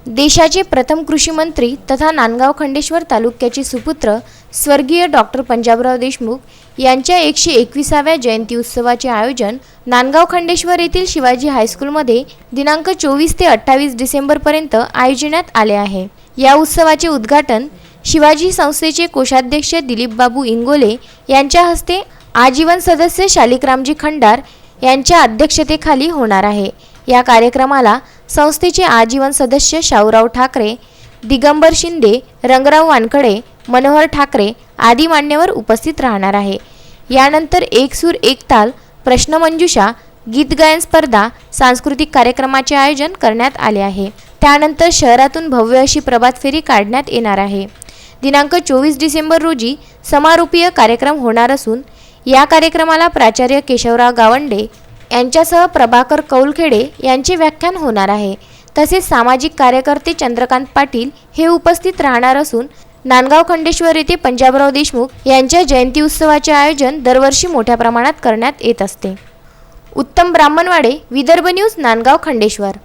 देशाचे प्रथम कृषी मंत्री तथा नांदगाव खंडेश्वर तालुक्याचे सुपुत्र स्वर्गीय डॉक्टर पंजाबराव देशमुख यांच्या 121व्या जयंती उत्सवाचे आयोजन नांदगाव खंडेश्वर येथील शिवाजी हायस्कूलमध्ये दिनांक 24 ते 28 डिसेंबरपर्यंत आयोजण्यात आले आहे। या उत्सवाचे उद्घाटन शिवाजी संस्थेचे कोषाध्यक्ष दिलीप बाबू इंगोले यांच्या हस्ते आजीवन सदस्य शालिकरामजी खंडार यांच्या अध्यक्षतेखाली होणार आहे। या कार्यक्रमाला संस्थेचे आजीवन सदस्य शाहूराव ठाकरे, दिगंबर शिंदे, रंगराव वानकडे, मनोहर ठाकरे आदी मान्यवर उपस्थित राहणार आहे। यानंतर एक सूर एक ताल, प्रश्नमंजुषा, गीत गायन स्पर्धा, सांस्कृतिक कार्यक्रमाचे आयोजन करण्यात आले आहे। त्यानंतर शहरातून भव्य अशी प्रभात फेरी काढण्यात येणार आहे। दिनांक 24 डिसेंबर रोजी समारोपीय कार्यक्रम होणार असून या कार्यक्रमाला प्राचार्य केशवराव गावंडे यांच्यासह प्रभाकर कौलखेडे यांचे व्याख्यान होणार आहे। तसेच सामाजिक कार्यकर्ते चंद्रकांत पाटील हे उपस्थित राहणार असून नांदगाव खंडेश्वर येथे पंजाबराव देशमुख यांच्या जयंती उत्सवाचे आयोजन दरवर्षी मोठ्या प्रमाणात करण्यात येत असते। उत्तम ब्राह्मणवाडे, विदर्भ न्यूज, नांदगाव खंडेश्वर।